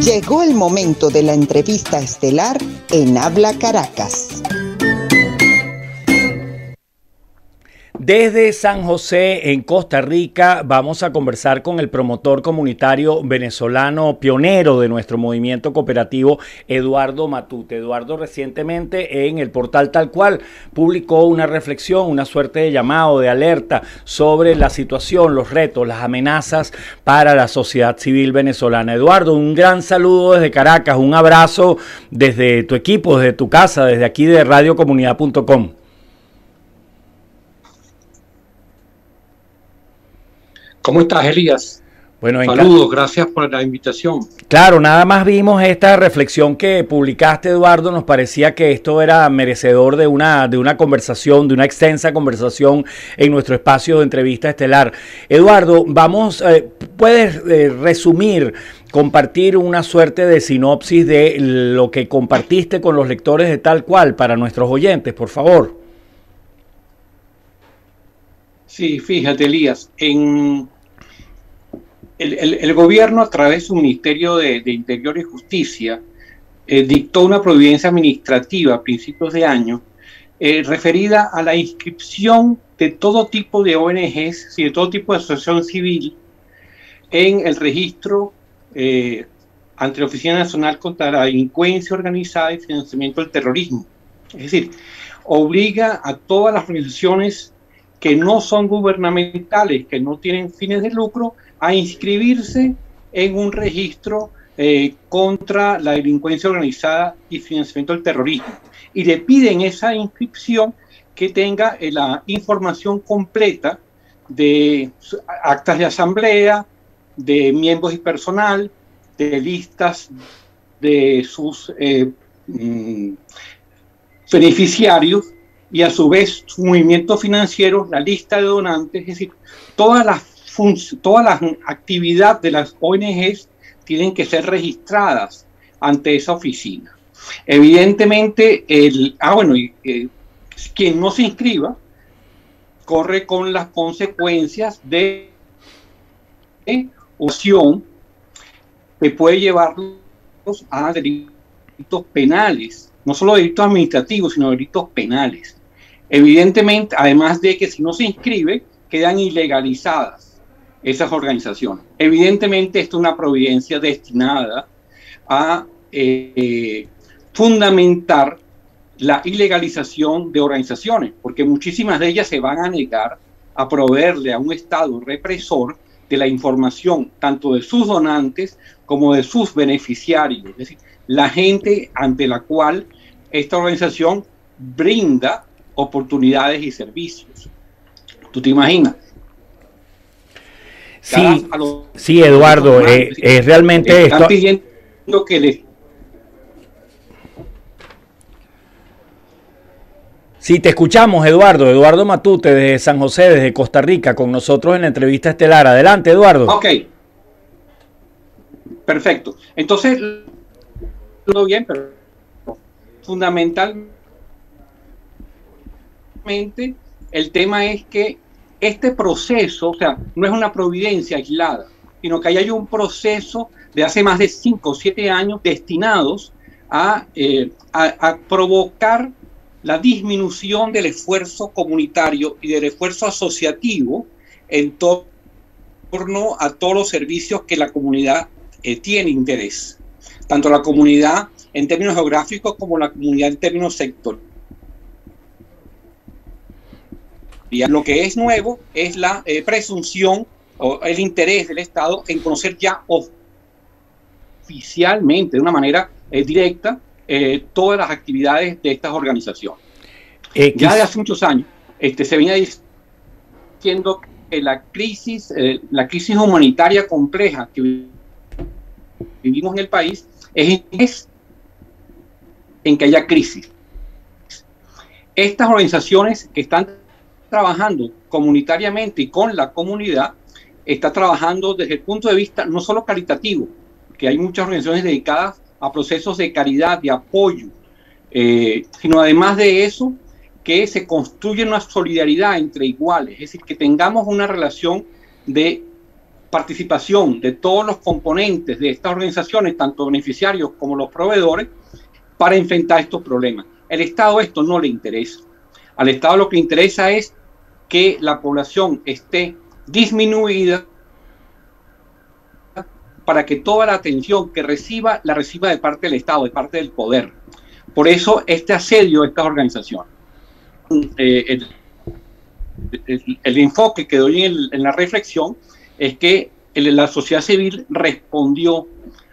Llegó el momento de la entrevista estelar en Habla Caracas. Desde San José, en Costa Rica, vamos a conversar con el promotor comunitario venezolano pionero de nuestro movimiento cooperativo, Eduardo Matute. Eduardo recientemente en el portal Tal Cual publicó una reflexión, una suerte de llamado, de alerta sobre la situación, los retos, las amenazas para la sociedad civil venezolana. Eduardo, un gran saludo desde Caracas, un abrazo desde tu equipo, desde tu casa, desde aquí de radiocomunidad.com. ¿Cómo estás, Elías? Bueno, saludos, gracias por la invitación. Claro, nada más vimos esta reflexión que publicaste, Eduardo. Nos parecía que esto era merecedor de una conversación, de una extensa conversación en nuestro espacio de entrevista estelar. Eduardo, ¿puedes resumir, compartir una suerte de sinopsis de lo que compartiste con los lectores de Tal Cual para nuestros oyentes, por favor? Sí, fíjate, Elías, el gobierno, a través de su Ministerio de Interior y Justicia, dictó una providencia administrativa a principios de año referida a la inscripción de todo tipo de ONGs y de todo tipo de asociación civil en el registro ante la Oficina Nacional contra la Delincuencia Organizada y Financiamiento del Terrorismo. Es decir, obliga a todas las organizaciones que no son gubernamentales, que no tienen fines de lucro, a inscribirse en un registro contra la delincuencia organizada y financiamiento del terrorismo. Y le piden esa inscripción que tenga la información completa de actas de asamblea, de miembros y personal, de listas de sus beneficiarios, y a su vez su movimiento financiero, la lista de donantes, es decir, todas las actividades de las ONGs tienen que ser registradas ante esa oficina. Evidentemente, quien no se inscriba corre con las consecuencias de opción que puede llevarlos a delitos penales, no solo delitos administrativos, sino delitos penales. Evidentemente, además de que si no se inscribe, quedan ilegalizadas esas organizaciones. Evidentemente, esto es una providencia destinada a fundamentar la ilegalización de organizaciones, porque muchísimas de ellas se van a negar a proveerle a un Estado represor de la información, tanto de sus donantes como de sus beneficiarios, es decir, la gente ante la cual esta organización brinda oportunidades y servicios. ¿Tú te imaginas? Sí, Eduardo, es realmente están esto. Pidiendo que les... Sí, te escuchamos, Eduardo. Eduardo Matute, desde San José, desde Costa Rica, con nosotros en la entrevista estelar. Adelante, Eduardo. Ok. Perfecto. Entonces, todo bien, pero fundamentalmente el tema es que este proceso, o sea, no es una providencia aislada, sino que hay un proceso de hace más de 5 o 7 años destinados a provocar la disminución del esfuerzo comunitario y del esfuerzo asociativo en torno a todos los servicios que la comunidad tiene interés, tanto la comunidad en términos geográficos como la comunidad en términos sectoriales. Lo que es nuevo es la presunción o el interés del Estado en conocer ya oficialmente, de una manera directa, todas las actividades de estas organizaciones. Ya de hace muchos años se venía diciendo que la crisis humanitaria compleja que vivimos en el país es en que haya crisis. Estas organizaciones que están trabajando comunitariamente y con la comunidad, está trabajando desde el punto de vista no solo caritativo, que hay muchas organizaciones dedicadas a procesos de caridad, de apoyo, sino además de eso, que se construye una solidaridad entre iguales, es decir, que tengamos una relación de participación de todos los componentes de estas organizaciones, tanto beneficiarios como los proveedores, para enfrentar estos problemas. Al Estado esto no le interesa. Al Estado lo que le interesa es que la población esté disminuida para que toda la atención que reciba, la reciba de parte del Estado, de parte del poder. Por eso este asedio a estas organizaciones. El enfoque que doy en la reflexión es que la sociedad civil respondió.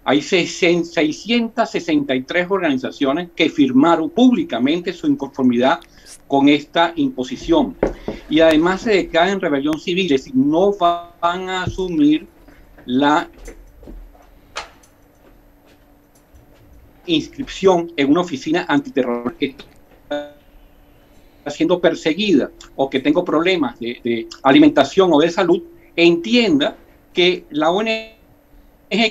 Hay 663 organizaciones que firmaron públicamente su inconformidad con esta imposición. Y además se declaran en rebelión civil, es decir, no van a asumir la inscripción en una oficina antiterrorista que está siendo perseguida o que tengo problemas de alimentación o de salud, entienda que la ONG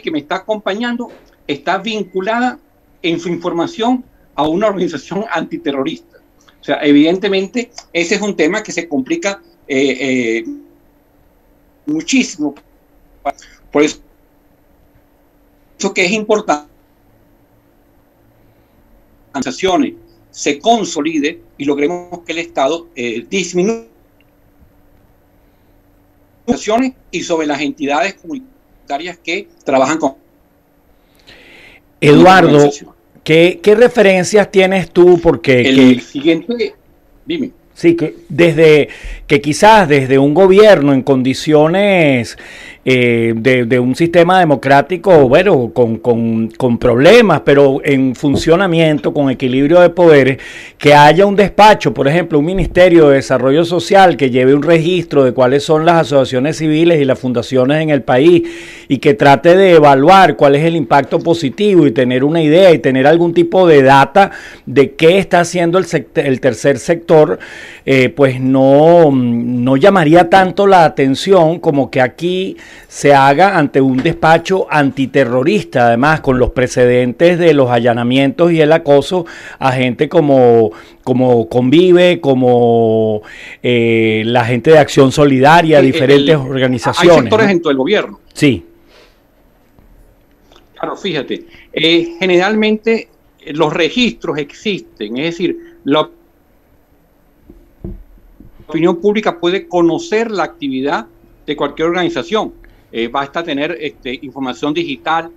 que me está acompañando está vinculada en su información a una organización antiterrorista. O sea, evidentemente ese es un tema que se complica muchísimo. Por eso que es importante que las organizaciones se consolide y logremos que el Estado disminuya y sobre las entidades comunitarias que trabajan con Eduardo, ¿qué referencias tienes tú? Porque el siguiente, dime. Sí, que quizás desde un gobierno en condiciones de un sistema democrático, bueno, con problemas, pero en funcionamiento, con equilibrio de poderes, que haya un despacho, por ejemplo, un Ministerio de Desarrollo Social que lleve un registro de cuáles son las asociaciones civiles y las fundaciones en el país y que trate de evaluar cuál es el impacto positivo y tener una idea y tener algún tipo de data de qué está haciendo el tercer sector, pues no llamaría tanto la atención como que aquí se haga ante un despacho antiterrorista, además con los precedentes de los allanamientos y el acoso a gente como Convive, como la gente de Acción Solidaria, diferentes organizaciones. Hay sectores dentro del gobierno. Sí. Claro, fíjate, generalmente los registros existen, es decir, la opinión pública puede conocer la actividad de cualquier organización. Basta tener información digital.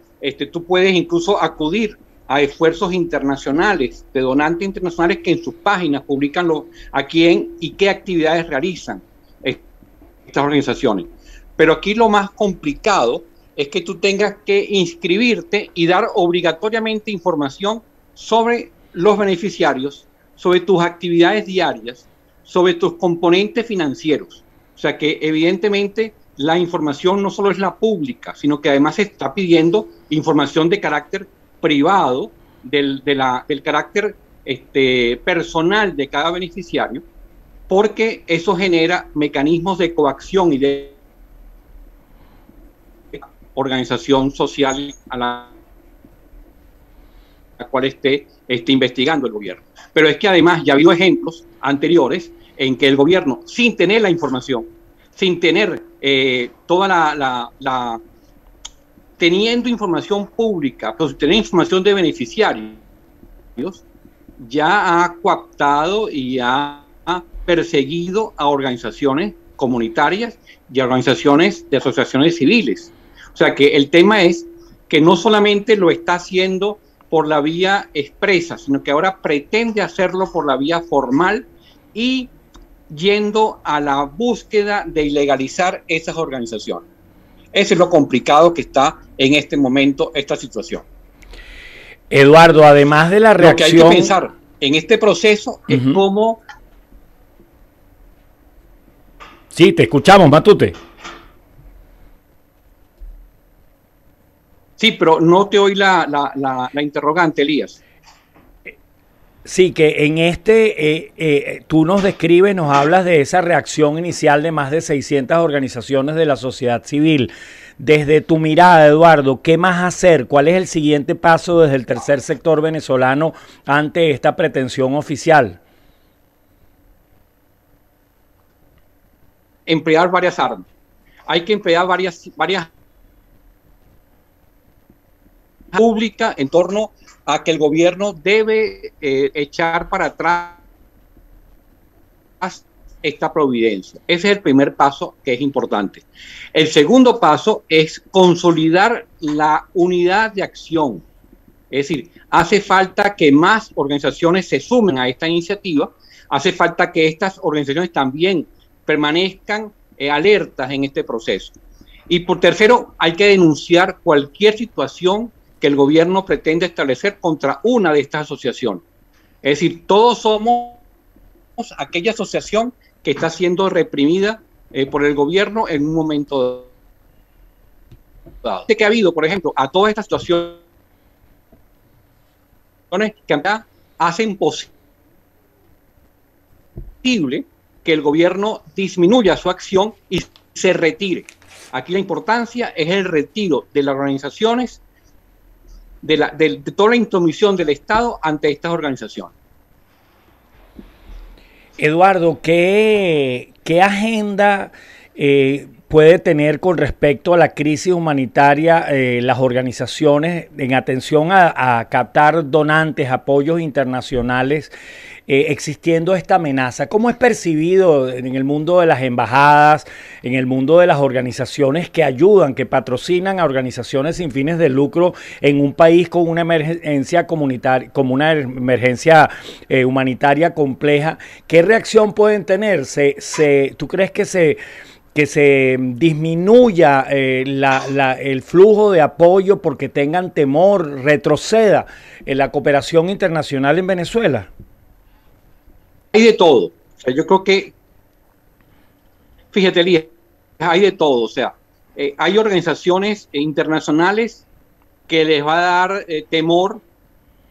Tú puedes incluso acudir a esfuerzos internacionales, de donantes internacionales que en sus páginas publican a quién y qué actividades realizan estas organizaciones. Pero aquí lo más complicado es que tú tengas que inscribirte y dar obligatoriamente información sobre los beneficiarios, sobre tus actividades diarias, sobre tus componentes financieros. O sea que evidentemente la información no solo es la pública, sino que además se está pidiendo información de carácter privado, del carácter personal de cada beneficiario, porque eso genera mecanismos de coacción y de organización social a la cual esté investigando el gobierno. Pero es que además ya ha habido ejemplos anteriores en que el gobierno, sin tener la información, sin tener toda teniendo información pública, pero sin tener información de beneficiarios, ya ha coaptado y ha perseguido a organizaciones comunitarias y a organizaciones de asociaciones civiles. O sea que el tema es que no solamente lo está haciendo por la vía expresa, sino que ahora pretende hacerlo por la vía formal y yendo a la búsqueda de ilegalizar esas organizaciones. Eso es lo complicado que está en este momento esta situación. Eduardo, además de la reacción... Lo que hay que pensar en este proceso es cómo... Sí, te escuchamos, Matute. Sí, pero no te oí la interrogante, Elías. Sí, que en tú nos describes, nos hablas de esa reacción inicial de más de 600 organizaciones de la sociedad civil. Desde tu mirada, Eduardo, ¿qué más hacer? ¿Cuál es el siguiente paso desde el tercer sector venezolano ante esta pretensión oficial? Emplear varias armas. hay que emplear varias públicas en torno a que el gobierno debe echar para atrás esta providencia. Ese es el primer paso que es importante. El segundo paso es consolidar la unidad de acción. Es decir, hace falta que más organizaciones se sumen a esta iniciativa, hace falta que estas organizaciones también permanezcan alertas en este proceso. Y por tercero, hay que denunciar cualquier situación que el gobierno pretende establecer contra una de estas asociaciones. Es decir, todos somos aquella asociación que está siendo reprimida por el gobierno en un momento dado. Que ha habido, por ejemplo, a todas estas situaciones que hacen posible que el gobierno disminuya su acción y se retire. Aquí la importancia es el retiro de las organizaciones, de toda la intromisión del Estado ante estas organizaciones. Eduardo, ¿qué agenda puede tener con respecto a la crisis humanitaria las organizaciones en atención a captar donantes, apoyos internacionales, existiendo esta amenaza? ¿Cómo es percibido en el mundo de las embajadas, en el mundo de las organizaciones que ayudan, que patrocinan a organizaciones sin fines de lucro en un país con una emergencia comunitaria, como una emergencia humanitaria compleja? ¿Qué reacción pueden tener? ¿Tú crees que se disminuya el flujo de apoyo porque tengan temor, retroceda en la cooperación internacional en Venezuela? Hay de todo. O sea, yo creo que, fíjate, Elías, hay de todo. O sea, hay organizaciones internacionales que les va a dar temor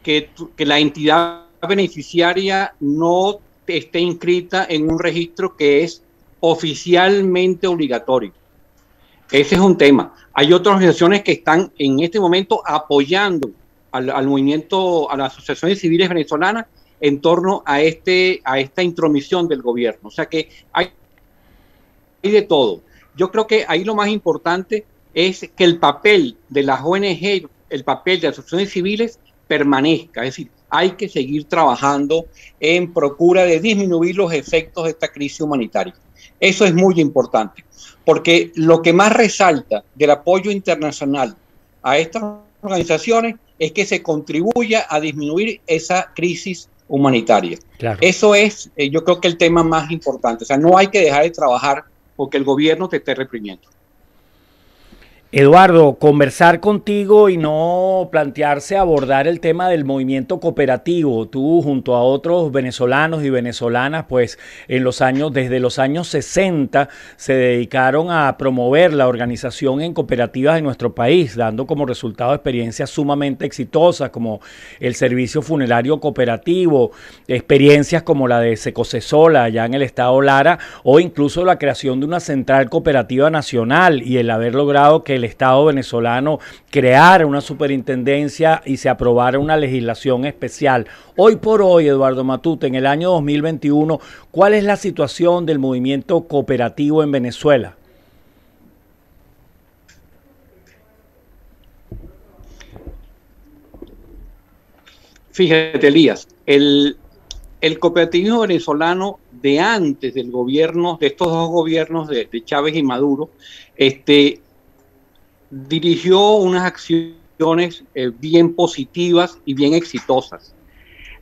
que la entidad beneficiaria no esté inscrita en un registro que es oficialmente obligatorio. Ese es un tema. Hay otras organizaciones que están en este momento apoyando al movimiento, a las asociaciones civiles venezolanas en torno a esta intromisión del gobierno. O sea que hay de todo. Yo creo que ahí lo más importante es que el papel de las ONG, el papel de las asociaciones civiles permanezca. Es decir, hay que seguir trabajando en procura de disminuir los efectos de esta crisis humanitaria. Eso es muy importante, porque lo que más resalta del apoyo internacional a estas organizaciones es que se contribuya a disminuir esa crisis humanitaria. Claro. Eso es, yo creo que el tema más importante. O sea, no hay que dejar de trabajar porque el gobierno te esté reprimiendo. Eduardo, conversar contigo y no plantearse abordar el tema del movimiento cooperativo. Tú junto a otros venezolanos y venezolanas, pues desde los años 60 se dedicaron a promover la organización en cooperativas en nuestro país, dando como resultado experiencias sumamente exitosas como el servicio funerario cooperativo, experiencias como la de Secocesola allá en el estado Lara, o incluso la creación de una central cooperativa nacional y el haber logrado que el Estado venezolano creara una superintendencia y se aprobara una legislación especial. Hoy por hoy, Eduardo Matute, en el año 2021, ¿cuál es la situación del movimiento cooperativo en Venezuela? Fíjate, Elías, el cooperativismo venezolano de antes del gobierno, de estos dos gobiernos de Chávez y Maduro, dirigió unas acciones bien positivas y bien exitosas.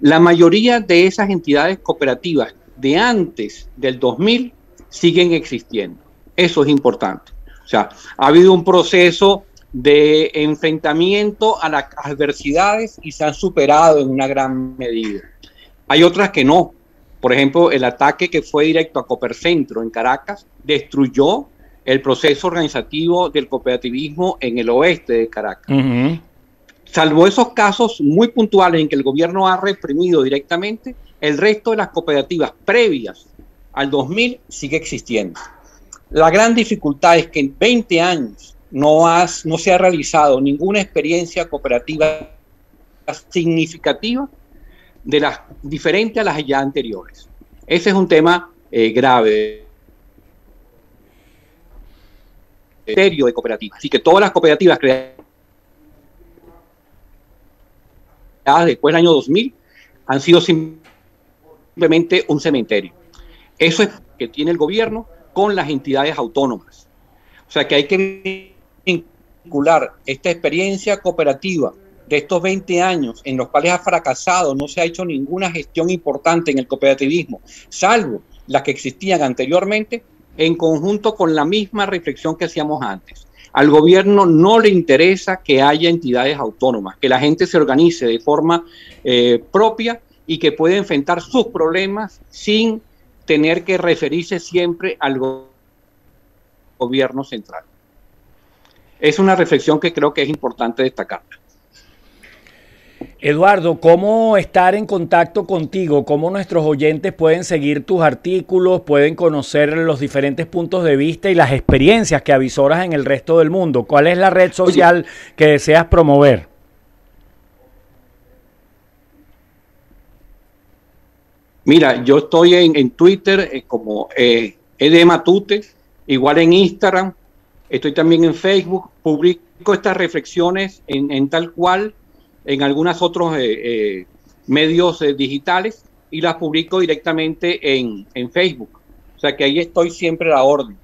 La mayoría de esas entidades cooperativas de antes del 2000 siguen existiendo. Eso es importante. O sea, ha habido un proceso de enfrentamiento a las adversidades y se han superado en una gran medida. Hay otras que no. Por ejemplo, el ataque que fue directo a Copercentro en Caracas destruyó el proceso organizativo del cooperativismo en el oeste de Caracas. Uh-huh. Salvo esos casos muy puntuales en que el gobierno ha reprimido directamente, el resto de las cooperativas previas al 2000 sigue existiendo. La gran dificultad es que en 20 años no se ha realizado ninguna experiencia cooperativa significativa de las diferentes a las ya anteriores. Ese es un tema grave. Ministerio de Cooperativas. Así que todas las cooperativas creadas después del año 2000 han sido simplemente un cementerio. Eso es lo que tiene el gobierno con las entidades autónomas. O sea que hay que vincular esta experiencia cooperativa de estos 20 años en los cuales ha fracasado, no se ha hecho ninguna gestión importante en el cooperativismo, salvo las que existían anteriormente, en conjunto con la misma reflexión que hacíamos antes. Al gobierno no le interesa que haya entidades autónomas, que la gente se organice de forma propia y que pueda enfrentar sus problemas sin tener que referirse siempre al gobierno central. Es una reflexión que creo que es importante destacar. Eduardo, ¿cómo estar en contacto contigo? ¿Cómo nuestros oyentes pueden seguir tus artículos, pueden conocer los diferentes puntos de vista y las experiencias que avisoras en el resto del mundo? ¿Cuál es la red social que deseas promover? Mira, yo estoy en Twitter como edmatute, igual en Instagram, estoy también en Facebook, publico estas reflexiones en tal cual en algunos otros medios digitales y las publico directamente en Facebook. O sea que ahí estoy siempre a la orden.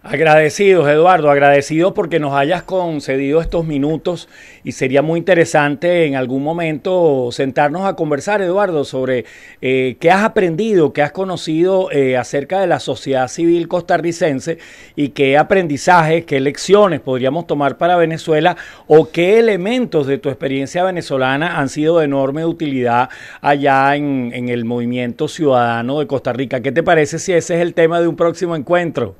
Agradecidos, Eduardo, agradecidos porque nos hayas concedido estos minutos y sería muy interesante en algún momento sentarnos a conversar, Eduardo, sobre qué has aprendido, qué has conocido acerca de la sociedad civil costarricense y qué aprendizajes, qué lecciones podríamos tomar para Venezuela o qué elementos de tu experiencia venezolana han sido de enorme utilidad allá en el movimiento ciudadano de Costa Rica. ¿Qué te parece si ese es el tema de un próximo encuentro?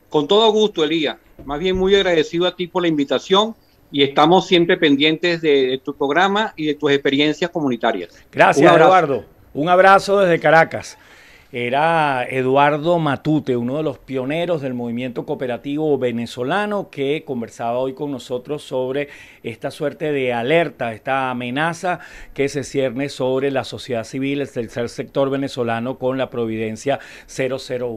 Con todo gusto, Elías. Más bien muy agradecido a ti por la invitación y estamos siempre pendientes de tu programa y de tus experiencias comunitarias. Gracias, Eduardo. Un abrazo desde Caracas. Era Eduardo Matute, uno de los pioneros del movimiento cooperativo venezolano, que conversaba hoy con nosotros sobre esta suerte de alerta, esta amenaza que se cierne sobre la sociedad civil, el tercer sector venezolano con la Providencia 001.